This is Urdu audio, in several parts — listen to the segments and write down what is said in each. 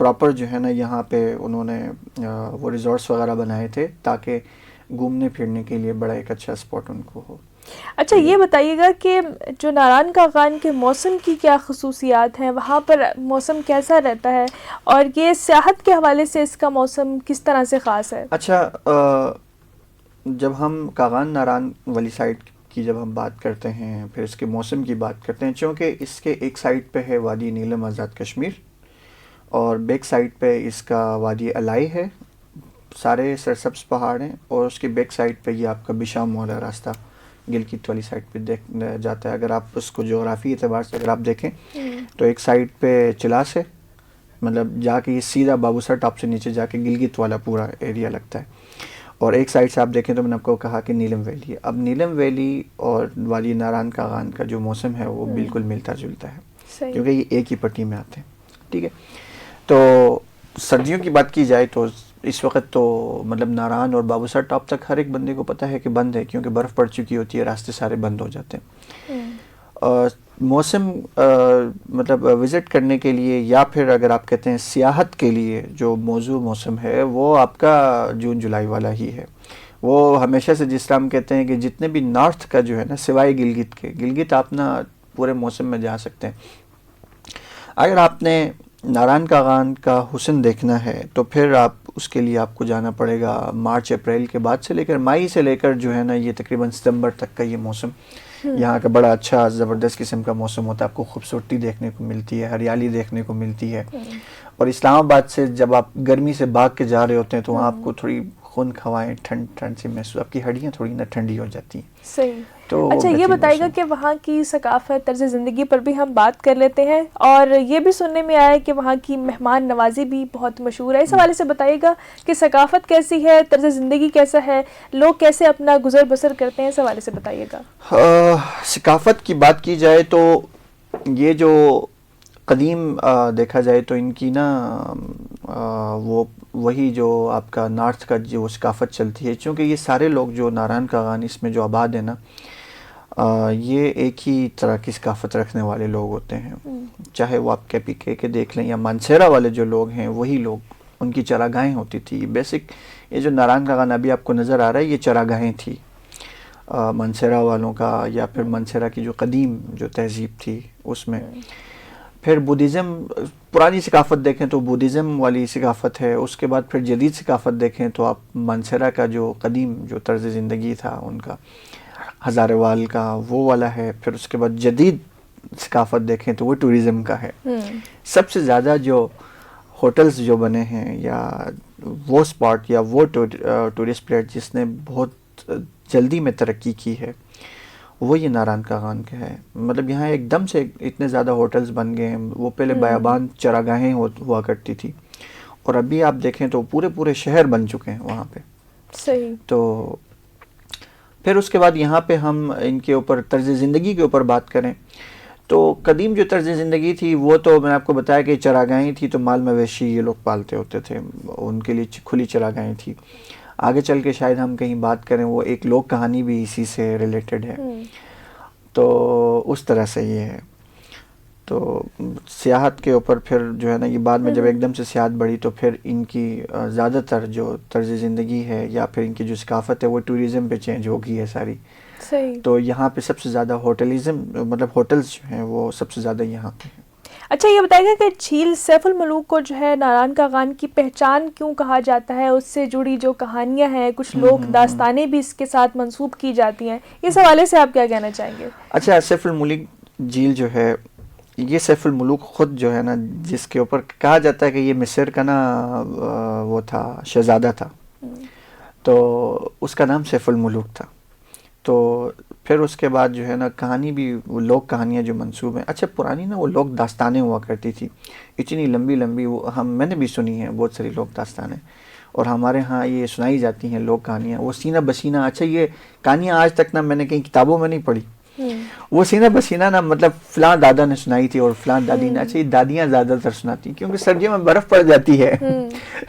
پراپر جو ہے نا یہاں پہ انہوں نے وہ ریزورٹس وغیرہ بنائے تھے تاکہ گھومنے پھرنے کے لیے بڑا ایک اچھا اسپاٹ ان کو ہو. اچھا یہ بتائیے گا کہ جو ناران کاغان کے موسم کی کیا خصوصیات ہیں, وہاں پر موسم کیسا رہتا ہے, اور یہ سیاحت کے حوالے سے اس کا موسم کس طرح سے خاص ہے؟ اچھا جب ہم کاغان ناران والی سائڈ کی جب ہم بات کرتے ہیں, پھر اس کے موسم کی بات کرتے ہیں, چونکہ اس کے ایک سائڈ پہ ہے وادی نیلم آزاد کشمیر اور بیک سائڈ پہ اس کا وادی الائی ہے, سارے سرسبز پہاڑ ہیں, اور اس کے بیک سائڈ پہ یہ آپ کا بشام والا راستہ گلگت والی سائڈ پہ دیکھ جاتا ہے. اگر آپ اس کو جغرافی اعتبار سے اگر آپ دیکھیں تو ایک سائڈ پہ چلاس ہے, مطلب جا کے یہ سیدھا بابوسر ٹاپ سے نیچے جا کے گلگت والا پورا ایریا لگتا ہے, اور ایک سائڈ سے آپ دیکھیں تو میں نے آپ کو کہا کہ نیلم ویلی ہے. اب نیلم ویلی اور وادی ناران کاغان کا جو موسم ہے وہ بالکل ملتا جلتا ہے, کیونکہ یہ ایک ہی پٹی میں آتے ہیں. ٹھیک ہے, تو سردیوں کی بات کی جائے تو اس وقت تو مطلب ناران اور بابوسر ٹاپ تک ہر ایک بندے کو پتہ ہے کہ بند ہے, کیونکہ برف پڑ چکی ہوتی ہے, راستے سارے بند ہو جاتے ہیں. موسم مطلب وزٹ کرنے کے لیے یا پھر اگر آپ کہتے ہیں سیاحت کے لیے جو موزوں موسم ہے وہ آپ کا جون جولائی والا ہی ہے. وہ ہمیشہ سے جس طرح ہم کہتے ہیں کہ جتنے بھی نارتھ کا جو ہے نا سوائے گلگت کے, گلگت آپ نا پورے موسم میں جا سکتے ہیں. اگر آپ نے ناران کاغان کا حسن دیکھنا ہے تو پھر آپ اس کے لیے آپ کو جانا پڑے گا مارچ اپریل کے بعد سے لے کر مئی سے لے کر جو ہے نا یہ تقریباً ستمبر تک کا یہ موسم یہاں کا بڑا اچھا زبردست قسم کا موسم ہوتا ہے. آپ کو خوبصورتی دیکھنے کو ملتی ہے, ہریالی دیکھنے کو ملتی ہے. اور اسلام آباد سے جب آپ گرمی سے بھاگ کے جا رہے ہوتے ہیں تو وہاں آپ کو تھوڑی خنک ہوائیں ٹھنڈ سی محسوس, آپ کی ہڈیاں تھوڑی نا ٹھنڈی ہو جاتی ہیں. صحیح. اچھا یہ بتائیے گا کہ وہاں کی ثقافت, طرز زندگی پر بھی ہم بات کر لیتے ہیں, اور یہ بھی سننے میں آیا ہے کہ وہاں کی مہمان نوازی بھی بہت مشہور ہے. اس حوالے سے بتائیے گا کہ ثقافت کیسی ہے, طرز زندگی کیسا ہے, لوگ کیسے اپنا گزر بسر کرتے ہیں, اس حوالے سے بتائیے گا. ثقافت کی بات کی جائے تو یہ جو قدیم دیکھا جائے تو ان کی نا وہی جو آپ کا نارتھ کا جو ثقافت چلتی ہے, چونکہ یہ سارے لوگ جو ناران کاغان اس میں جو آباد ہیں نا یہ ایک ہی طرح کی ثقافت رکھنے والے لوگ ہوتے ہیں. چاہے وہ آپ KPK کے دیکھ لیں یا مانسیرا والے جو لوگ ہیں وہی لوگ, ان کی چراگاہیں ہوتی تھی. بیسک یہ جو ناران کاغان ابھی آپ کو نظر آ رہا ہے یہ چراگاہیں تھی مانسیرا والوں کا, یا پھر مانسیرا کی جو قدیم جو تہذیب تھی اس میں. پھر بدھزم پرانی ثقافت دیکھیں تو بدھزم والی ثقافت ہے. اس کے بعد پھر جدید ثقافت دیکھیں تو آپ مانسیرا کا جو قدیم جو طرز زندگی تھا ان کا, ہزارے وال کا, وہ والا ہے. پھر اس کے بعد جدید ثقافت دیکھیں تو وہ ٹوریزم کا ہے. سب سے زیادہ جو ہوٹلز جو بنے ہیں یا وہ اسپاٹ یا وہ ٹورسٹ پلیس جس نے بہت جلدی میں ترقی کی ہے وہ یہ ناران کاغان کا ہے. مطلب یہاں ایک دم سے اتنے زیادہ ہوٹلز بن گئے ہیں. وہ پہلے بیابان چراگاہیں ہوا کرتی تھی, اور ابھی آپ دیکھیں تو پورے شہر بن چکے ہیں وہاں پہ. صحیح. تو پھر اس کے بعد یہاں پہ ہم ان کے اوپر طرز زندگی کے اوپر بات کریں تو قدیم جو طرز زندگی تھی وہ تو میں نے آپ کو بتایا کہ چراگاہیں تھی, تو مال مویشی یہ لوگ پالتے ہوتے تھے, ان کے لیے کھلی چراگاہیں تھی. آگے چل کے شاید ہم کہیں بات کریں وہ ایک لوک کہانی بھی اسی سے ریلیٹڈ ہے. تو اس طرح سے یہ ہے. تو سیاحت کے اوپر پھر جو ہے نا یہ بعد میں جب ایک دم سے سیاحت بڑھی تو پھر ان کی زیادہ تر جو طرز زندگی ہے یا پھر ان کی جو ثقافت ہے وہ ٹوریزم پہ چینج ہو گئی ہے ساری. صحیح. تو یہاں پہ سب سے زیادہ ہوٹلزم مطلب ہوٹلز جو ہیں وہ سب سے زیادہ یہاں پہ ہیں. اچھا یہ بتائیے گا کہ جھیل سیف الملوک کو جو ہے ناران کاغان کی پہچان کیوں کہا جاتا ہے, اس سے جڑی جو کہانیاں ہیں, کچھ لوک داستانیں بھی اس کے ساتھ منسوب کی جاتی ہیں, اس حوالے سے آپ کیا کہنا چاہیں گے؟ اچھا سیف الملوک جھیل جو ہے یہ سیف الملوک خود جو ہے نا جس کے اوپر کہا جاتا ہے کہ یہ مصر کا نا وہ تھا شہزادہ تھا, تو اس کا نام سیف الملوک تھا. تو پھر اس کے بعد جو ہے نا کہانی بھی وہ لوک کہانیاں جو منسوب ہیں, اچھا پرانی نا وہ لوک داستانیں ہوا کرتی تھی اتنی لمبی وہ میں نے بھی سنی ہیں بہت ساری لوک داستانیں, اور ہمارے ہاں یہ سنائی جاتی ہیں لوک کہانیاں وہ سینہ بسینہ. اچھا یہ کہانیاں آج تک نا میں نے کہیں کتابوں میں نہیں پڑھی, وہ سینہ بسینہ نا مطلب فلاں دادا نے سنائی تھی اور فلاں دادی نے. اچھا یہ دادیاں زیادہ تر سناتی ہیں کیونکہ سردیوں میں برف پڑ جاتی ہے.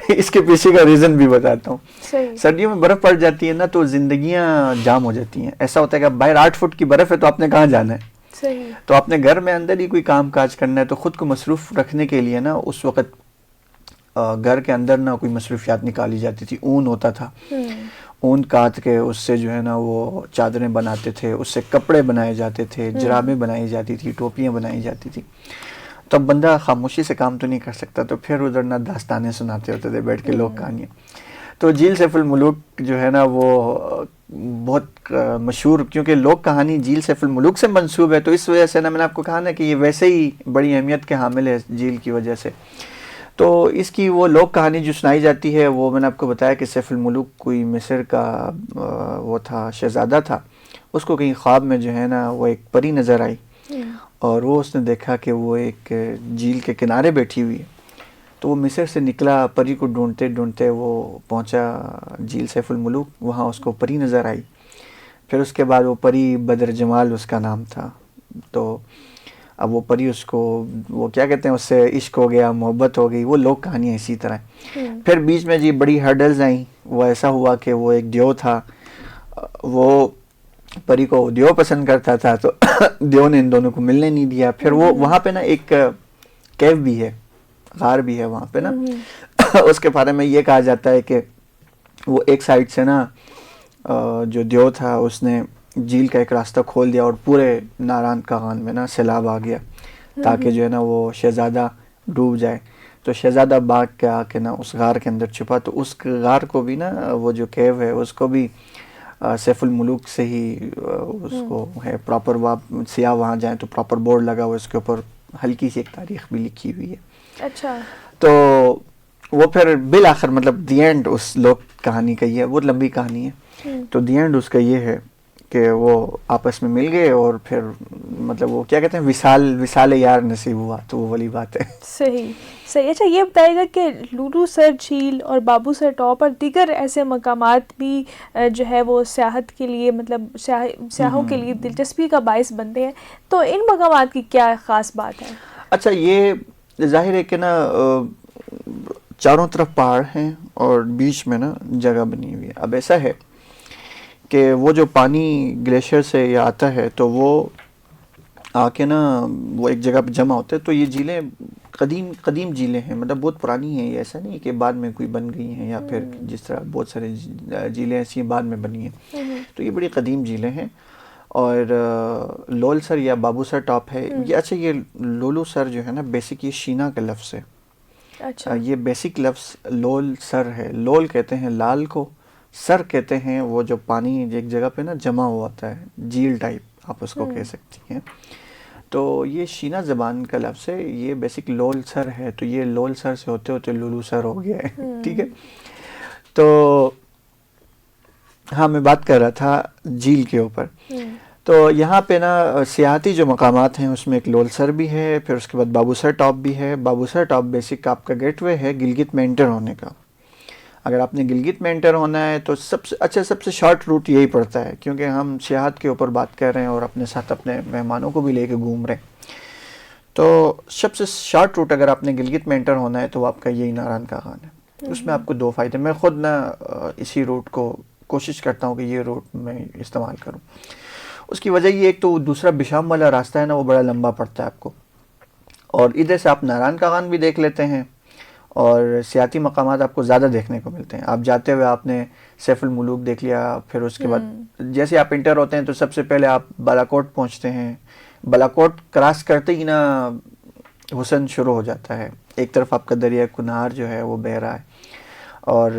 اس کے پیچھے کا ریزن بھی بتاتا ہوں. سردیوں میں برف پڑ جاتی ہے نا تو زندگیاں جام ہو جاتی ہیں. ایسا ہوتا ہے کہ باہر 8 فٹ کی برف ہے تو آپ نے کہاں جانا ہے, تو آپ نے گھر میں اندر ہی کوئی کام کاج کرنا ہے, تو خود کو مصروف رکھنے کے لیے نا اس وقت گھر کے اندر نہ کوئی مصروفیات نکالی جاتی تھی. اون ہوتا تھا, اون کاٹ کے اس سے جو ہے نا وہ چادریں بناتے تھے, اس سے کپڑے بنائے جاتے تھے, جرابیں بنائی جاتی تھی, ٹوپیاں بنائی جاتی تھی. تو اب بندہ خاموشی سے کام تو نہیں کر سکتا, تو پھر ادھر نہ داستانیں سناتے ہوتے تھے بیٹھ کے لوگ کہانیاں. تو جھیل سیف الملوک جو ہے نا وہ بہت مشہور, کیونکہ لوگ کہانی جھیل سیف الملوک سے منسوب ہے, تو اس وجہ سے نا میں نے آپ کو کہا نا کہ یہ ویسے ہی بڑی اہمیت کے حامل ہے جھیل کی وجہ سے. تو اس کی وہ لوگ کہانی جو سنائی جاتی ہے وہ میں نے آپ کو بتایا کہ سیف الملوک کوئی مصر کا وہ تھا, شہزادہ تھا. اس کو کہیں خواب میں جو ہے نا وہ ایک پری نظر آئی, اور وہ اس نے دیکھا کہ وہ ایک جھیل کے کنارے بیٹھی ہوئی ہے. تو وہ مصر سے نکلا, پری کو ڈھونڈتے ڈھونڈتے وہ پہنچا جھیل سیف الملوک. وہاں اس کو پری نظر آئی. پھر اس کے بعد وہ پری بدر جمال اس کا نام تھا. تو اب وہ پری اس کو وہ کیا کہتے ہیں, اس سے عشق ہو گیا, محبت ہو گئی. وہ لوگ کہانیاں اسی طرح ہیں. پھر بیچ میں جی بڑی ہرڈلز آئیں. وہ ایسا ہوا کہ وہ ایک دیو تھا, وہ پری کو دیو پسند کرتا تھا, تو دیو نے ان دونوں کو ملنے نہیں دیا. پھر وہ وہاں پہ نا ایک کیو بھی ہے, غار بھی ہے وہاں پہ نا. اس کے بارے میں یہ کہا جاتا ہے کہ وہ ایک سائڈ سے نا جو دیو تھا اس نے جھیل کا ایک راستہ کھول دیا, اور پورے ناران کاغان میں نا سیلاب آ گیا, تاکہ جو ہے نا وہ شہزادہ ڈوب جائے. تو شہزادہ بھاگ کے آ کے نا اس غار کے اندر چھپا. تو اس غار کو بھی نا وہ جو کیو ہے اس کو بھی سیف الملوک سے ہی اس کو ہے پراپر. سیاح وہاں جائیں تو پراپر بورڈ لگا ہوا, اس کے اوپر ہلکی سی ایک تاریخ بھی لکھی ہوئی ہے. اچھا. تو وہ پھر بالآخر مطلب دی اینڈ اس لوگ کہانی کا یہ ہے, بہت لمبی کہانی ہے. تو دی اینڈ اس کا یہ ہے کہ وہ آپس میں مل گئے, اور پھر مطلب وہ کیا کہتے ہیں وصال یار نصیب ہوا. تو وہ والی بات ہے. صحیح. اچھا یہ بتائے گا کہ لولو سر جھیل اور بابو سر ٹاپ اور دیگر ایسے مقامات بھی جو ہے وہ سیاحت کے لیے مطلب سیاحوں کے لیے دلچسپی کا باعث بنتے ہیں, تو ان مقامات کی کیا خاص بات ہے؟ اچھا, یہ ظاہر ہے کہ نا چاروں طرف پہاڑ ہیں اور بیچ میں نا جگہ بنی ہوئی ہے. اب ایسا ہے کہ وہ جو پانی گلیشیئر سے یہ آتا ہے تو وہ آ کے نا وہ ایک جگہ پہ جمع ہوتے ہیں. تو یہ جھیلیں قدیم جھیلیں ہیں, مطلب بہت پرانی ہیں. یہ ایسا نہیں کہ بعد میں کوئی بن گئی ہیں, یا پھر جس طرح بہت سارے جھیلیں ایسی ہیں بعد میں بنی ہیں. تو یہ بڑی قدیم جھیلیں ہیں. اور لول سر یا بابو سر ٹاپ ہے یہ. اچھا, یہ لولو سر جو ہے نا بیسک یہ شینا کا لفظ ہے. اچھا. یہ بیسک لفظ لول سر ہے. لول کہتے ہیں لال کو, سر کہتے ہیں وہ جو پانی ایک جگہ پہ نا جمع ہوا ہوتا ہے, جھیل ٹائپ آپ اس کو کہہ سکتی ہیں. تو یہ شینا زبان کا لفظ ہے. یہ بیسک لول سر ہے. تو یہ لول سر سے ہوتے ہوتے لولو سر ہو گیا ہے. ٹھیک ہے. تو ہاں میں بات کر رہا تھا جھیل کے اوپر. تو یہاں پہ نا سیاحتی جو مقامات ہیں اس میں ایک لول سر بھی ہے, پھر اس کے بعد بابو سر ٹاپ بھی ہے. بابو سر ٹاپ بیسک آپ کا گیٹ وے ہے گلگت میں انٹر ہونے کا. اگر آپ نے گلگت میں انٹر ہونا ہے تو سب سے شارٹ روٹ یہی پڑتا ہے, کیونکہ ہم سیاحت کے اوپر بات کر رہے ہیں اور اپنے ساتھ اپنے مہمانوں کو بھی لے کے گھوم رہے ہیں. تو سب سے شارٹ روٹ اگر آپ نے گلگت میں انٹر ہونا ہے تو آپ کا یہی ناران کاغان ہے. اس میں آپ کو 2 فائدے. میں خود نا اسی روٹ کو کوشش کرتا ہوں کہ یہ روٹ میں استعمال کروں. اس کی وجہ یہ, ایک تو دوسرا بشام والا راستہ ہے نا وہ بڑا لمبا پڑتا ہے آپ کو, اور ادھر سے آپ ناران کاغان بھی دیکھ لیتے ہیں, اور سیاحتی مقامات آپ کو زیادہ دیکھنے کو ملتے ہیں. آپ جاتے ہوئے آپ نے سیف الملوک دیکھ لیا, پھر اس کے بعد جیسے آپ انٹر ہوتے ہیں تو سب سے پہلے آپ بالاکوٹ پہنچتے ہیں. بالاکوٹ کراس کرتے ہی نا حسن شروع ہو جاتا ہے. ایک طرف آپ کا دریا کنہار جو ہے وہ بہہ رہا ہے, اور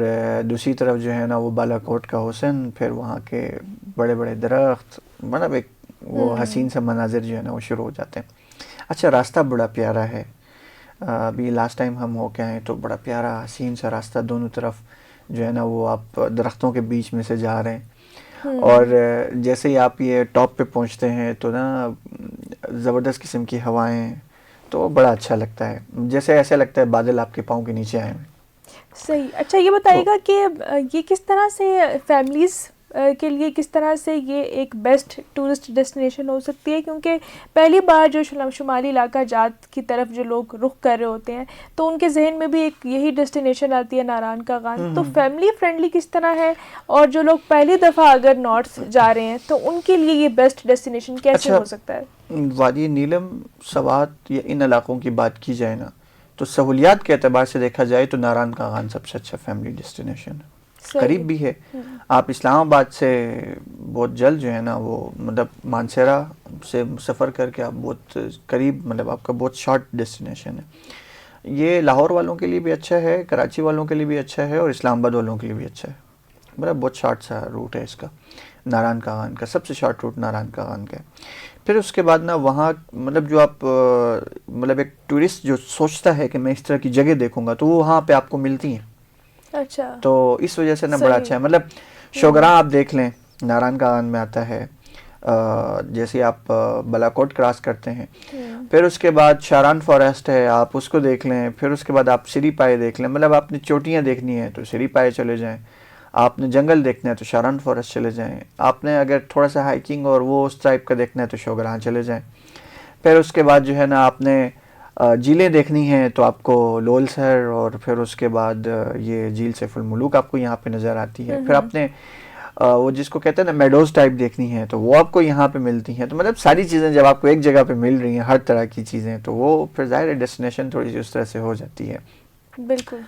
دوسری طرف جو ہے نا وہ بالاکوٹ کا حسن, پھر وہاں کے بڑے بڑے درخت, مطلب ایک وہ حسین سا مناظر جو ہے نا وہ شروع ہو جاتے ہیں. اچھا, راستہ بڑا پیارا ہے. ابھی لاسٹ ٹائم ہم ہو کے آئے تو بڑا پیارا حسین سا راستہ, دونوں طرف جو ہے نا وہ آپ درختوں کے بیچ میں سے جا رہے ہیں. اور جیسے ہی آپ یہ ٹاپ پہ پہنچتے ہیں تو نا زبردست قسم کی ہوائیں, تو بڑا اچھا لگتا ہے, جیسے ایسے لگتا ہے بادل آپ کے پاؤں کے نیچے آئے ہیں. صحیح. اچھا یہ بتائیے گا کہ یہ کس طرح سے فیملیز کے لیے کس طرح سے یہ ایک بیسٹ ٹورسٹ ڈیسٹینیشن ہو سکتی ہے, کیونکہ پہلی بار جو شمالی علاقہ جات کی طرف جو لوگ رخ کر رہے ہوتے ہیں تو ان کے ذہن میں بھی ایک یہی ڈیسٹینیشن آتی ہے ناران کاغان. تو فیملی فرینڈلی کس طرح ہے, اور جو لوگ پہلی دفعہ اگر نارتھ جا رہے ہیں تو ان کے لیے یہ بیسٹ ڈیسٹینیشن کیسے ہو سکتا ہے؟ وادی نیلم, سوات یا ان علاقوں کی بات کی جائے نا تو سہولیات کے اعتبار سے دیکھا جائے تو ناران کاغان سب سے اچھا فیملی ڈیسٹینیشن ہے. قریب بھی ہے. آپ اسلام آباد سے بہت جلد جو ہے نا وہ مطلب مانسیرا سے سفر کر کے آپ بہت قریب, مطلب آپ کا بہت شارٹ ڈیسٹینیشن ہے. یہ لاہور والوں کے لیے بھی اچھا ہے, کراچی والوں کے لیے بھی اچھا ہے, اور اسلام آباد والوں کے لیے بھی اچھا ہے. مطلب بہت شارٹ سا روٹ ہے اس کا, ناران کاغان کا سب سے شارٹ روٹ ناران کاغان کا ہے. پھر اس کے بعد نا وہاں مطلب جو آپ مطلب ایک ٹورسٹ جو سوچتا ہے کہ میں اس طرح کی جگہ دیکھوں گا تو وہ وہاں پہ آپ کو ملتی ہیں. اچھا, تو اس وجہ سے نا بڑا اچھا ہے. مطلب شوگراں آپ دیکھ لیں ناران کاغان میں آتا ہے, جیسے آپ بالاکوٹ کراس کرتے ہیں, پھر اس کے بعد شاران فارسٹ ہے آپ اس کو دیکھ لیں, پھر اس کے بعد آپ سری پائے دیکھ لیں. مطلب آپ نے چوٹیاں دیکھنی ہیں تو سری پائے چلے جائیں, آپ نے جنگل دیکھنا ہے تو شاران فارسٹ چلے جائیں, آپ نے اگر تھوڑا سا ہائکنگ اور وہ اس ٹائپ کا دیکھنا ہے تو شوگراں چلے جائیں. پھر اس کے بعد جو ہے نا آپ نے جھیلیں دیکھنی ہیں تو آپ کو لول سر, اور پھر اس کے بعد یہ جھیل سیف الملوک آپ کو یہاں پہ نظر آتی ہے. پھر آپ نے وہ جس کو کہتے ہیں نا میڈوز ٹائپ دیکھنی ہے تو وہ آپ کو یہاں پہ ملتی ہیں. تو مطلب ساری چیزیں جب آپ کو ایک جگہ پہ مل رہی ہیں ہر طرح کی چیزیں, تو وہ پھر ظاہر ڈیسٹینیشن تھوڑی سی اس طرح سے ہو جاتی ہے. بالکل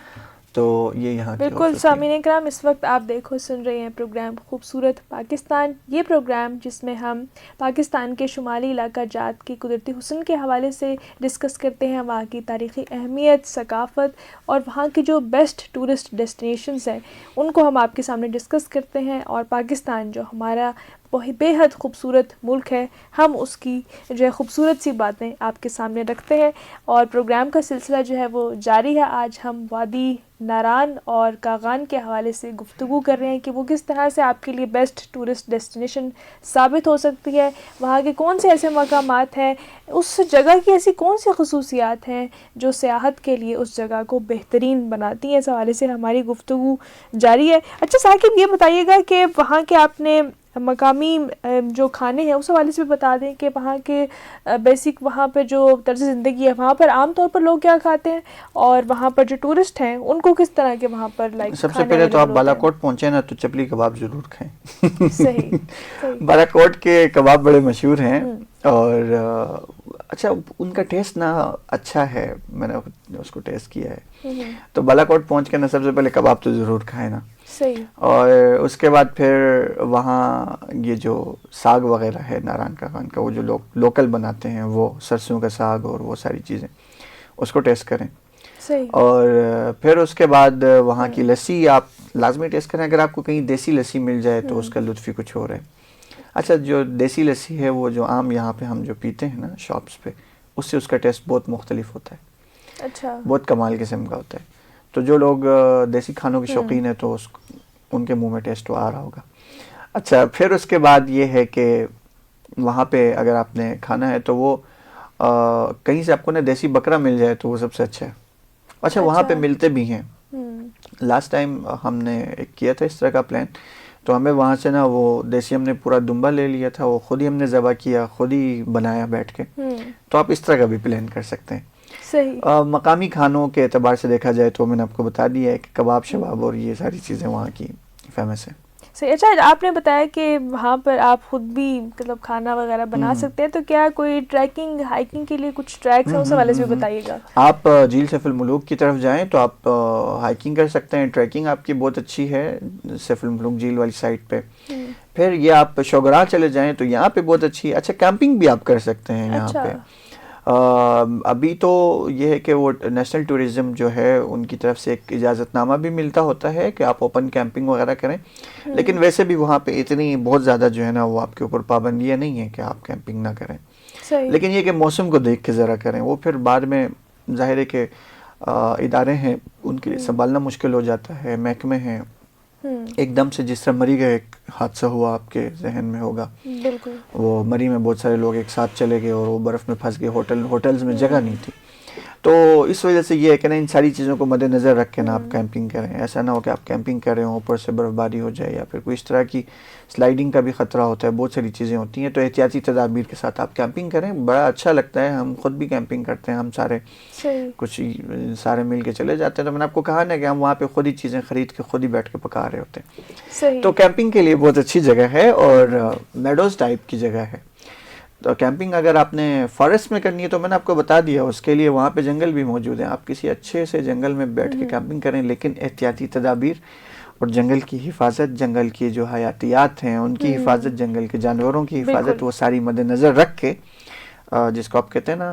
تو یہ یہاں کی بالکل. سامعین کرام, اس وقت آپ دیکھو سن رہے ہیں پروگرام خوبصورت پاکستان. یہ پروگرام جس میں ہم پاکستان کے شمالی علاقہ جات کی قدرتی حسن کے حوالے سے ڈسکس کرتے ہیں, وہاں کی تاریخی اہمیت, ثقافت اور وہاں کی جو بیسٹ ٹورسٹ ڈیسٹینیشنز ہیں ان کو ہم آپ کے سامنے ڈسکس کرتے ہیں. اور پاکستان جو ہمارا بے حد خوبصورت ملک ہے, ہم اس کی جو ہے خوبصورت سی باتیں آپ کے سامنے رکھتے ہیں. اور پروگرام کا سلسلہ جو ہے وہ جاری ہے. آج ہم وادی ناران اور کاغان کے حوالے سے گفتگو کر رہے ہیں کہ وہ کس طرح سے آپ کے لیے بیسٹ ٹورسٹ ڈیسٹینیشن ثابت ہو سکتی ہے, وہاں کے کون سے ایسے مقامات ہیں, اس جگہ کی ایسی کون سی خصوصیات ہیں جو سیاحت کے لیے اس جگہ کو بہترین بناتی ہیں. اس حوالے سے ہماری گفتگو جاری ہے. اچھا ثاقب, یہ بتائیے گا کہ وہاں کے آپ نے مقامی جو کھانے ہیں اس حوالے سے بھی بتا دیں کہ وہاں کے بیسک وہاں پہ جو طرز زندگی ہے وہاں پر عام طور پر لوگ کیا کھاتے ہیں, اور وہاں پر جو ٹورسٹ ہیں ان کو کس طرح کے وہاں پر لائک سب سے پہلے تو آپ بالاکوٹ پہنچے نا تو چپلی کباب ضرور کھائیں. صحیح. بالاکوٹ کے کباب بڑے مشہور ہیں, اور اچھا ان کا ٹیسٹ نا اچھا ہے, میں نے اس کو ٹیسٹ کیا ہے. تو بالاکوٹ پہنچ کے نا سب سے پہلے کباب تو ضرور کھائیں نا. صحیح. اور اس کے بعد پھر وہاں یہ جو ساگ وغیرہ ہے ناران کاغان کا, وہ جو لوگ لوکل بناتے ہیں وہ سرسوں کا ساگ اور وہ ساری چیزیں, اس کو ٹیسٹ کریں. صحیح. اور پھر اس کے بعد وہاں کی لسی آپ لازمی ٹیسٹ کریں. اگر آپ کو کہیں دیسی لسی مل جائے تو اس کا لطف ہی کچھ اور ہے. اچھا, جو دیسی لسی ہے وہ جو عام یہاں پہ ہم جو پیتے ہیں نا شاپس پہ, اس سے اس کا ٹیسٹ بہت مختلف ہوتا ہے. اچھا. بہت کمال قسم کا ہوتا ہے. تو جو لوگ دیسی کھانوں کے شوقین ہیں تو ان کے منہ میں ٹیسٹ تو آ رہا ہوگا. اچھا, پھر اس کے بعد یہ ہے کہ وہاں پہ اگر آپ نے کھانا ہے تو وہ کہیں سے آپ کو نا دیسی بکرا مل جائے تو وہ سب سے اچھا ہے. اچھا, وہاں پہ ملتے بھی ہیں. لاسٹ ٹائم ہم نے ایک کیا تھا اس طرح کا پلان, تو ہمیں وہاں سے نا وہ دیسی ہم نے پورا دمبا لے لیا تھا, وہ خود ہی ہم نے ذبح کیا, خود ہی بنایا بیٹھ کے. تو آپ اس طرح کا بھی پلان کر سکتے ہیں. صحیح. مقامی کھانوں کے اعتبار سے دیکھا جائے تو میں نے آپ کو بتا دیا ہے کہ کباب شباب اور یہ ساری چیزیں وہاں کی فیمس ہیں. صحیح. اچھا, آپ نے بتایا کہ وہاں پر آپ خود بھی مطلب کھانا وغیرہ بنا سکتے ہیں, تو کیا کوئی ٹریکنگ ہائکنگ کے لیے کچھ ٹریکس ہیں, اس حوالے سے بھی بتائیے گا. آپ جھیل سیف الملوک کی طرف جائیں تو آپ ہائکنگ کر سکتے ہیں. ٹریکنگ آپ کی بہت اچھی ہے سیف الملوک جھیل والی سائڈ پہ. پھر یہ آپ شوگراں چلے جائیں تو یہاں پہ بہت اچھی ہے. اچھا, کیمپنگ بھی آپ کر سکتے ہیں یہاں پہ. ابھی تو یہ ہے کہ وہ نیشنل ٹورزم جو ہے ان کی طرف سے ایک اجازت نامہ بھی ملتا ہوتا ہے کہ آپ اوپن کیمپنگ وغیرہ کریں, لیکن ویسے بھی وہاں پہ اتنی بہت زیادہ جو ہے نا وہ آپ کے اوپر پابندیاں نہیں ہیں کہ آپ کیمپنگ نہ کریں. لیکن یہ کہ موسم کو دیکھ کے ذرا کریں. وہ پھر بعد میں ظاہر ہے کہ ادارے ہیں ان کے لیے سنبھالنا مشکل ہو جاتا ہے, محکمے ہیں. ایک دم سے جس طرح مری کا ایک حادثہ ہوا آپ کے ذہن میں ہوگا, بالکل. وہ مری میں بہت سارے لوگ ایک ساتھ چلے گئے اور وہ برف میں پھنس گئے, ہوٹلز میں جگہ نہیں تھی. تو اس وجہ سے یہ ہے کہ نا ان ساری چیزوں کو مد نظر رکھ کے نا آپ کیمپنگ کریں. ایسا نہ ہو کہ آپ کیمپنگ کر رہے ہوں اوپر سے برف باری ہو جائے یا پھر کوئی اس طرح کی سلائڈنگ کا بھی خطرہ ہوتا ہے, بہت ساری چیزیں ہوتی ہیں. تو احتیاطی تدابیر کے ساتھ آپ کیمپنگ کریں, بڑا اچھا لگتا ہے. ہم خود بھی کیمپنگ کرتے ہیں, ہم سارے کچھ سارے مل کے چلے جاتے ہیں. تو میں نے آپ کو کہا نا کہ ہم وہاں پہ خود ہی چیزیں خرید کے خود ہی بیٹھ کے پکا رہے ہوتے ہیں. تو کیمپنگ کے لیے بہت اچھی جگہ ہے اور میڈوز ٹائپ کی جگہ ہے. تو کیمپنگ اگر آپ نے فارسٹ میں کرنی ہے تو میں نے آپ کو بتا دیا، اس کے لیے وہاں پہ جنگل بھی موجود ہیں، آپ کسی اچھے سے جنگل میں بیٹھ کے کیمپنگ کریں، لیکن احتیاطی تدابیر اور جنگل کی حفاظت، جنگل کی جو حیاتیات ہیں ان کی حفاظت، جنگل کے جانوروں کی حفاظت، وہ ساری مد نظر رکھ کے جس کو آپ کہتے ہیں نا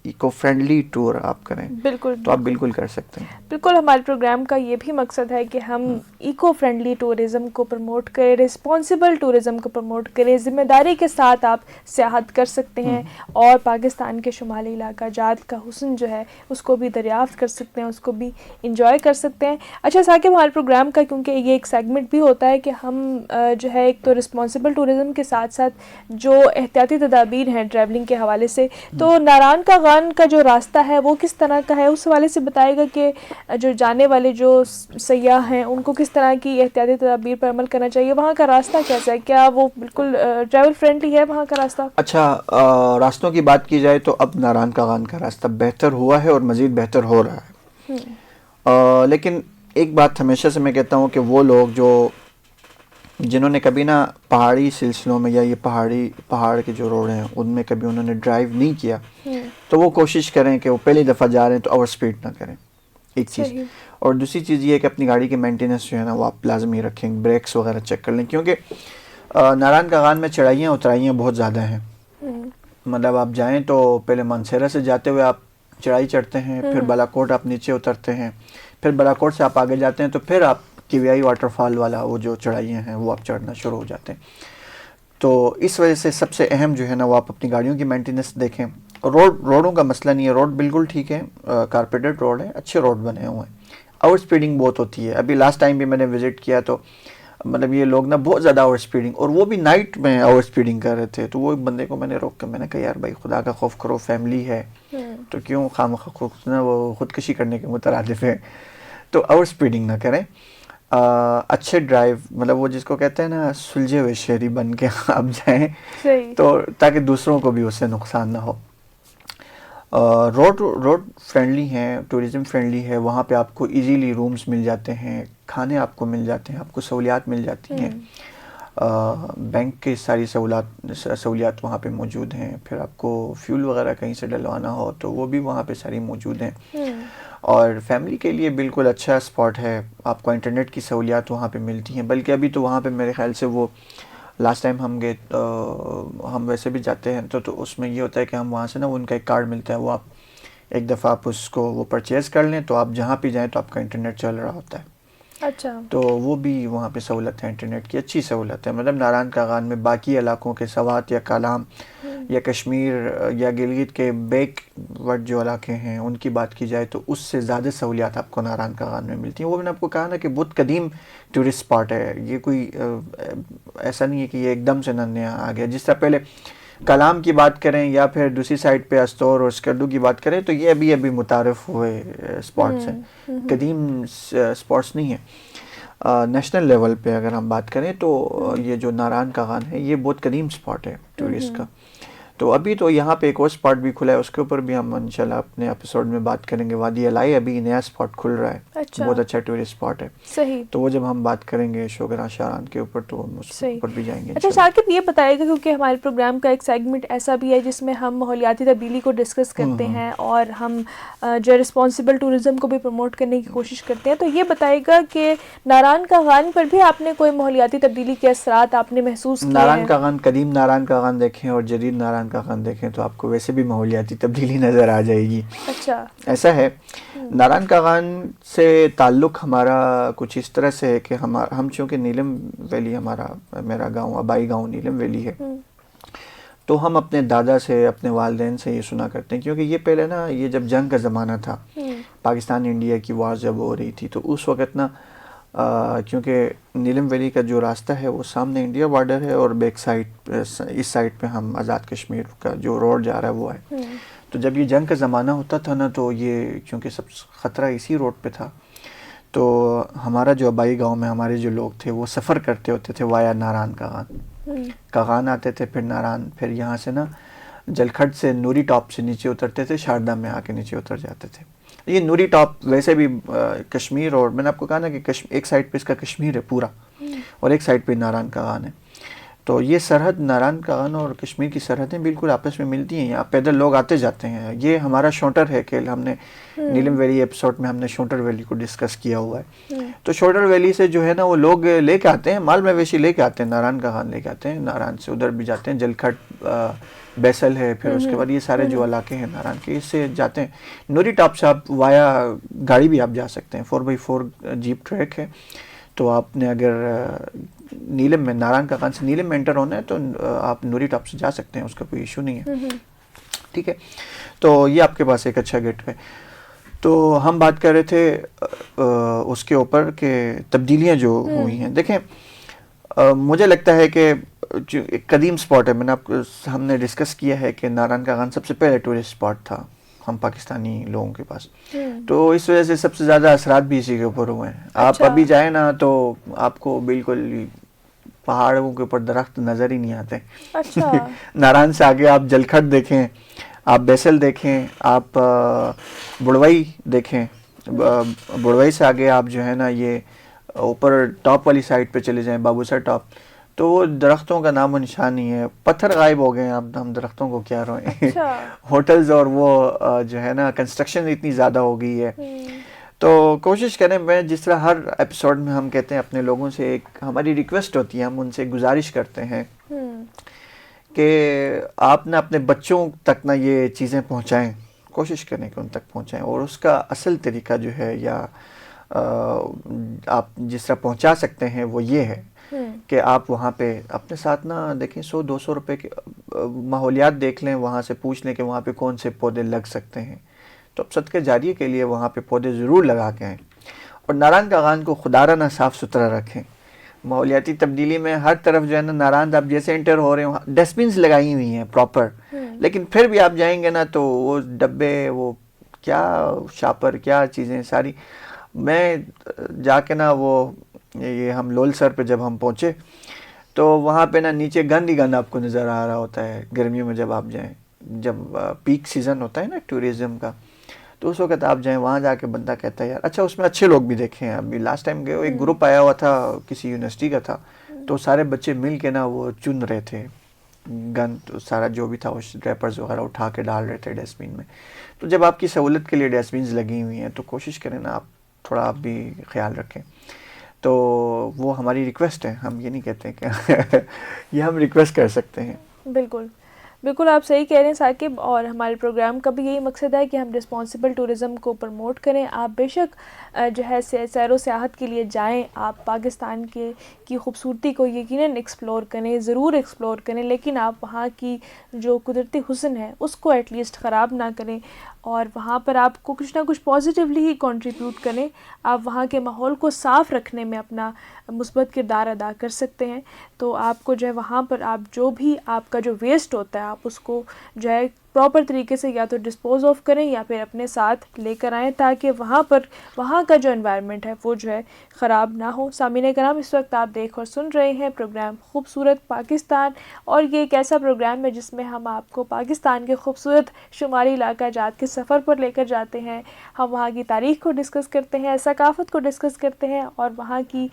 ایکو فرینڈلی ٹور آپ کریں، بالکل تو آپ بالکل کر سکتے ہیں. بالکل. ہمارے پروگرام کا یہ بھی مقصد ہے کہ ہم ایکو فرینڈلی ٹورزم کو پروموٹ کریں، رسپانسیبل ٹورزم کو پروموٹ کریں. ذمہ داری کے ساتھ آپ سیاحت کر سکتے ہیں اور پاکستان کے شمالی علاقہ جات کا حسن جو ہے اس کو بھی دریافت کر سکتے ہیں، اس کو بھی انجوائے کر سکتے ہیں. اچھا ثاقب، ہمارے پروگرام کا کیونکہ یہ ایک سیگمنٹ بھی ہوتا ہے کہ ہم جو ہے ایک تو رسپانسیبل ٹورزم کے ساتھ ساتھ جو احتیاطی تدابیر ہیں ٹریولنگ کے حوالے سے، تو ناران کا غان کا جو راستہ ہے وہ کس طرح کا ہے، اس حوالے سے بتائے گا کہ جو جانے والے جو سیاح ہیں ان کو کس طرح کی احتیاطی تدابیر پر عمل کرنا چاہیے، وہاں کا راستہ کیسا ہے، کیا وہ بالکل ٹریول فرینڈلی ہے وہاں کا راستہ؟ اچھا، راستوں کی بات کی جائے تو اب ناران کا غان کا راستہ بہتر ہوا ہے اور مزید بہتر ہو رہا ہے. لیکن ایک بات ہمیشہ سے میں کہتا ہوں کہ وہ لوگ جنہوں نے کبھی نا پہاڑی سلسلوں میں یا یہ پہاڑ کے جو روڈ ہیں ان میں کبھی انہوں نے ڈرائیو نہیں کیا، تو وہ کوشش کریں کہ وہ پہلی دفعہ جا رہے ہیں تو اوور سپیڈ نہ کریں، ایک چیز. اور دوسری چیز یہ ہے کہ اپنی گاڑی کی مینٹیننس جو ہے نا وہ آپ لازمی رکھیں، بریکس وغیرہ چیک کر لیں، کیونکہ ناران کا غان میں چڑھائیاں اترائیاں بہت زیادہ ہیں. مطلب آپ جائیں تو پہلے مانسیرا سے جاتے ہوئے آپ چڑھائی چڑھتے ہیں، پھر بالاکوٹ آپ نیچے اترتے ہیں، پھر بالاکوٹ سے آپ آگے جاتے ہیں تو پھر آپ کیویائی واٹر فال والا وہ جو چڑھائیاں ہیں وہ آپ چڑھنا شروع ہو جاتے ہیں. تو اس وجہ سے سب سے اہم جو ہے نا وہ آپ اپنی گاڑیوں کی مینٹیننس دیکھیں. روڈوں کا مسئلہ نہیں ہے، روڈ بالکل ٹھیک ہے، کارپیٹڈ روڈ ہے، اچھے روڈ بنے ہوئے ہیں. اوور سپیڈنگ بہت ہوتی ہے. ابھی لاسٹ ٹائم بھی میں نے وزٹ کیا تو مطلب یہ لوگ نا بہت زیادہ اوور سپیڈنگ، اور وہ بھی نائٹ میں اوور سپیڈنگ کر رہے تھے. تو وہ ایک بندے کو میں نے روک کے میں نے کہا یار بھائی خدا کا خوف کرو، فیملی ہے تو کیوں خواہ نا وہ خودکشی کرنے کے مترادف ہے. تو اوور سپیڈنگ نہ کریں، اچھے ڈرائیو، مطلب وہ جس کو کہتے ہیں نا سلجھے ہوئے شہری بن کے آپ جائیں تو تاکہ دوسروں کو بھی اس سے نقصان نہ ہو. روڈ فرینڈلی ہیں، ٹورزم فرینڈلی ہے، وہاں پہ آپ کو ایزیلی رومز مل جاتے ہیں، کھانے آپ کو مل جاتے ہیں، آپ کو سہولیات مل جاتی ہیں، بینک کی ساری سہولیات وہاں پہ موجود ہیں. پھر آپ کو فیول وغیرہ کہیں سے ڈلوانا ہو تو وہ بھی وہاں پہ ساری موجود ہیں. اور فیملی کے لیے بالکل اچھا اسپاٹ ہے. آپ کو انٹرنیٹ کی سہولیات وہاں پہ ملتی ہیں، بلکہ ابھی تو وہاں پہ میرے خیال سے وہ لاسٹ ٹائم ہم گئے، ہم ویسے بھی جاتے ہیں تو اس میں یہ ہوتا ہے کہ ہم وہاں سے نا ان کا ایک کارڈ ملتا ہے، وہ آپ ایک دفعہ آپ اس کو وہ پرچیز کر لیں تو آپ جہاں پہ جائیں تو آپ کا انٹرنیٹ چل رہا ہوتا ہے. اچھا، تو وہ بھی وہاں پہ سہولت ہے، انٹرنیٹ کی اچھی سہولت ہے. مطلب ناران کا غان میں باقی علاقوں کے سوات یا کالام یا کشمیر یا گلگت کے بیک ورڈ جو علاقے ہیں ان کی بات کی جائے تو اس سے زیادہ سہولیات آپ کو ناران کا غان میں ملتی ہیں. وہ میں نے آپ کو کہا نا کہ بہت قدیم ٹورسٹ اسپاٹ ہے، یہ کوئی ایسا نہیں ہے کہ یہ ایک دم سے نیا آ گیا. جس طرح پہلے کلام کی بات کریں یا پھر دوسری سائڈ پہ استور اور اسکردو کی بات کریں تو یہ ابھی متعارف ہوئے اسپاٹس ہیں، قدیم اسپاٹس نہیں ہیں. نیشنل لیول پہ اگر ہم بات کریں تو یہ جو ناران کا غان ہے یہ بہت قدیم اسپاٹ ہے ٹورسٹ کا. تو ابھی تو یہاں پہ ایک اور اسپاٹ بھی کھلا ہے، اس کے اوپر بھی ہم انشاءاللہ اپنے ایپیسوڈ میں بات کریں گے. وادی الائی ابھی نیا اسپاٹ کھل رہا ہے، بہت اچھا ٹورسٹ اسپاٹ ہے. صحیح. تو وہ جب ہم بات کریں گے شوگران شاران کے اوپر تو ہم اس اوپر بھی جائیں گے. اچھا ثاقب، یہ بتائے گا کیونکہ ہمارے پروگرام کا ایک سیگمنٹ ایسا بھی ہے جس میں ہم ماحولیاتی تبدیلی کو ڈسکس کرتے ہیں اور ہم جو رسپانسیبل ٹورزم کو بھی پروموٹ کرنے کی کوشش کرتے ہیں. تو یہ بتائے گا کہ ناران کا غان پر بھی آپ نے کوئی ماحولیاتی تبدیلی کے اثرات آپ نے محسوس کیے ہیں؟ ناران کا غان، قدیم ناران کا غان دیکھیں اور جدید ناران کا غان دیکھیں تو آپ کو ویسے بھی ماحولیاتی تبدیلی نظر آ جائے گی. اچھا، ایسا ہے. ناران کا غان سے تعلق ہمارا کچھ اس طرح سے ہے کہ ہم چونکہ نیلم ویلی میرا گاؤں آبائی گاؤں نیلم ویلی ہے، تو ہم اپنے دادا سے اپنے والدین سے یہ سنا کرتے ہیں، کیونکہ یہ پہلے نا یہ جب جنگ کا زمانہ تھا، پاکستان انڈیا کی وار جب ہو رہی تھی تو اس وقت نا کیونکہ نیلم ویلی کا جو راستہ ہے وہ سامنے انڈیا بارڈر ہے اور بیک سائڈ اس سائڈ پہ ہم آزاد کشمیر کا جو روڈ جا رہا ہے وہ ہے. تو جب یہ جنگ کا زمانہ ہوتا تھا نا تو یہ چونکہ سب خطرہ اسی روڈ پہ تھا تو ہمارا جو آبائی گاؤں میں ہمارے جو لوگ تھے وہ سفر کرتے ہوتے تھے وایا ناران کا غان آتے تھے، پھر ناران، پھر یہاں سے نا جلکھڈ سے نوری ٹاپ سے نیچے اترتے تھے، شاردہ میں آ کے نیچے اتر جاتے تھے. یہ نوری ٹاپ ویسے بھی کشمیر، اور میں نے آپ کو کہا نا کہ ایک سائڈ پہ اس کا کشمیر ہے پورا اور ایک سائڈ پہ ناران کا غان ہے. تو یہ سرحد ناران کاغان اور کشمیر کی سرحدیں بالکل آپس میں ملتی ہیں. یہاں پیدل لوگ آتے جاتے ہیں. یہ ہمارا شونٹر ہے کہ ہم نے نیلم ویلی ایپیسوڈ میں ہم نے شونٹر ویلی کو ڈسکس کیا ہوا ہے. تو شونٹر ویلی سے جو ہے نا وہ لوگ لے کے آتے ہیں, مال مویشی لے کے آتے ہیں, ناران کاغان لے کے آتے ہیں, ناران سے ادھر بھی جاتے ہیں, جلکھٹ بیسل ہے, پھر اس کے بعد یہ سارے جو علاقے ہیں ناران کے, اس سے جاتے ہیں. نوری ٹاپ سے آپ وایا گاڑی بھی آپ جا سکتے ہیں, 4x4 جیپ ٹریک ہے. تو آپ نے اگر نیلم میں ناران کاغان سے نیلم میں انٹر ہونا ہے تو آپ نوری ٹاپ سے جا سکتے ہیں, اس کا کوئی ایشو نہیں ہے. ٹھیک ہے, تو یہ آپ کے پاس ایک اچھا گیٹ وے. تو ہم بات کر رہے تھے اس کے اوپر کہ تبدیلیاں جو ہوئی ہیں. دیکھیں مجھے لگتا ہے کہ جو ایک قدیم سپاٹ ہے, ہم نے ڈسکس کیا ہے کہ ناران کاغان سب سے پہلے ٹورسٹ سپاٹ تھا ہم پاکستانی لوگوں کے پاس. تو اس وجہ سے سب سے زیادہ اثرات بھی اسی کے اوپر ہوئے ہیں. آپ ابھی جائیں نا تو آپ کو بالکل پہاڑوں کے اوپر درخت نظر ہی نہیں آتے. ناران سے آگے آپ جلکھٹ دیکھیں, آپ بیسل دیکھیں, آپ بڑوئی دیکھیں, بڑوئی سے آگے آپ جو ہے نا یہ اوپر ٹاپ والی سائڈ پہ چلے جائیں, بابوسر ٹاپ, تو وہ درختوں کا نام و نشان نہیں ہے. پتھر غائب ہو گئے ہیں, اب ہم درختوں کو کیا روئیں. ہوٹلز اور وہ جو ہے نا کنسٹرکشن اتنی زیادہ ہو گئی ہے. تو کوشش کریں, میں جس طرح ہر ایپیسوڈ میں ہم کہتے ہیں اپنے لوگوں سے, ایک ہماری ریکویسٹ ہوتی ہے, ہم ان سے گزارش کرتے ہیں کہ آپ نہ اپنے بچوں تک نہ یہ چیزیں پہنچائیں, کوشش کریں کہ ان تک پہنچائیں. اور اس کا اصل طریقہ جو ہے یا آپ جس طرح پہنچا سکتے ہیں وہ یہ ہے کہ آپ وہاں پہ اپنے ساتھ نہ دیکھیں 100-200 روپے کے ماحولیات دیکھ لیں, وہاں سے پوچھ لیں کہ وہاں پہ کون سے پودے لگ سکتے ہیں. تو اب صدقہ جاریہ کے لیے وہاں پہ پودے ضرور لگا کے آئیں. اور ناران کاغان کو خدارہ نہ صاف ستھرا رکھیں. ماحولیاتی تبدیلی میں ہر طرف جو ہے نا ناران آپ جیسے انٹر ہو رہے ہیں ڈسٹ بنس لگائی ہوئی ہیں پراپر, لیکن پھر بھی آپ جائیں گے نا تو وہ ڈبے, وہ کیا شاپر, کیا چیزیں ساری. میں جا کے نا وہ یہ ہم لول سر پہ جب ہم پہنچے تو وہاں پہ نا نیچے گند ہی گند آپ کو نظر آ رہا ہوتا ہے. گرمیوں میں جب آپ جائیں, جب پیک سیزن ہوتا ہے نا ٹورزم کا, تو اس وقت آپ جائیں وہاں جا کے بندہ کہتا ہے یار اچھا اس میں اچھے لوگ بھی دیکھے ہیں. ابھی لاسٹ ٹائم گئے ایک گروپ آیا ہوا تھا کسی یونیورسٹی کا تھا, تو سارے بچے مل کے نا وہ چن رہے تھے گند, سارا جو بھی تھا وہ ریپرز وغیرہ اٹھا کے ڈال رہے تھے ڈسٹ بین میں. تو جب آپ کی سہولت کے لیے ڈسٹ بینز لگی ہوئی ہیں تو کوشش کریں نا آپ تھوڑا آپ بھی خیال رکھیں. تو وہ ہماری ریکویسٹ ہے, ہم یہ نہیں کہتے کہ یہ ہم ریکویسٹ کر سکتے ہیں. بالکل بالکل آپ صحیح کہہ رہے ہیں ثاقب, اور ہمارے پروگرام کا بھی یہی مقصد ہے کہ ہم رسپانسبل ٹورزم کو پروموٹ کریں. آپ بے شک جو ہے سیر و سیاحت کے لیے جائیں, آپ پاکستان کی خوبصورتی کو یقیناً ایکسپلور کریں, ضرور ایکسپلور کریں, لیکن آپ وہاں کی جو قدرتی حسن ہے اس کو ایٹ لیسٹ خراب نہ کریں, اور وہاں پر آپ کو کچھ نہ کچھ پازیٹیولی ہی کنٹریبیوٹ کریں. آپ وہاں کے ماحول کو صاف رکھنے میں اپنا مثبت کردار ادا کر سکتے ہیں. تو آپ کو جو ہے وہاں پر آپ جو بھی آپ کا جو ویسٹ ہوتا ہے آپ اس کو جو ہے پراپر طریقے سے یا تو ڈسپوز آف کریں یا پھر اپنے ساتھ لے کر آئیں, تاکہ وہاں کا جو انوائرمنٹ ہے وہ جو ہے خراب نہ ہو. سامعین کرام, اس وقت آپ دیکھ اور سن رہے ہیں پروگرام خوبصورت پاکستان, اور یہ ایک ایسا پروگرام ہے جس میں ہم آپ کو پاکستان کے خوبصورت شمالی علاقہ جات کے سفر پر لے کر جاتے ہیں. ہم وہاں کی تاریخ کو ڈسکس کرتے ہیں, ثقافت کو ڈسکس کرتے ہیں, اور وہاں کی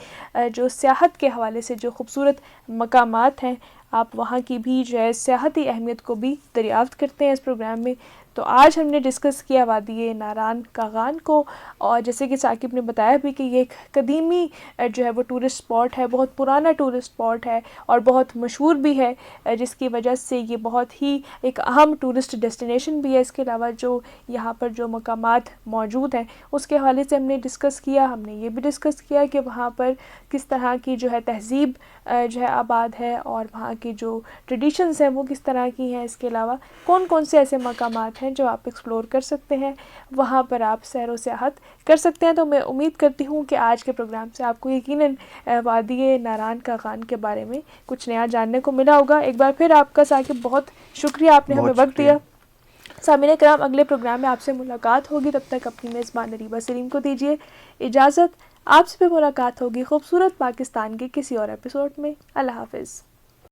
جو سیاحت کے حوالے سے جو خوبصورت مقامات ہیں آپ وہاں کی بھی جو ہے سیاحتی اہمیت کو بھی دریافت کرتے ہیں اس پروگرام میں. تو آج ہم نے ڈسکس کیا وادی ناران کاغان کو, اور جیسے کہ ثاقب نے بتایا بھی کہ یہ ایک قدیمی جو ہے وہ ٹورسٹ سپاٹ ہے, بہت پرانا ٹورسٹ سپاٹ ہے اور بہت مشہور بھی ہے, جس کی وجہ سے یہ بہت ہی ایک اہم ٹورسٹ ڈیسٹینیشن بھی ہے. اس کے علاوہ جو یہاں پر جو مقامات موجود ہیں اس کے حوالے سے ہم نے ڈسکس کیا. ہم نے یہ بھی ڈسکس کیا کہ وہاں پر کس طرح کی جو ہے تہذیب جو ہے آباد ہے, اور وہاں کی جو ٹریڈیشنز ہیں وہ کس طرح کی ہیں. اس کے علاوہ کون کون سے ایسے مقامات ہیں جو آپ ایکسپلور کر سکتے ہیں, وہاں پر آپ سیر و سیاحت کر سکتے ہیں. تو میں امید کرتی ہوں کہ آج کے پروگرام سے آپ کو یقیناً وادی ناران کاغان کے بارے میں کچھ نیا جاننے کو ملا ہوگا. ایک بار پھر آپ کا ثاقب بہت شکریہ, آپ نے ہمیں وقت دیا. سامعین کرام, اگلے پروگرام میں آپ سے ملاقات ہوگی, تب تک اپنی میزبان نریبہ سلیم کو دیجیے اجازت. آپ سے بھی ملاقات ہوگی خوبصورت پاکستان کے کسی اور ایپیسوڈ میں. اللہ حافظ.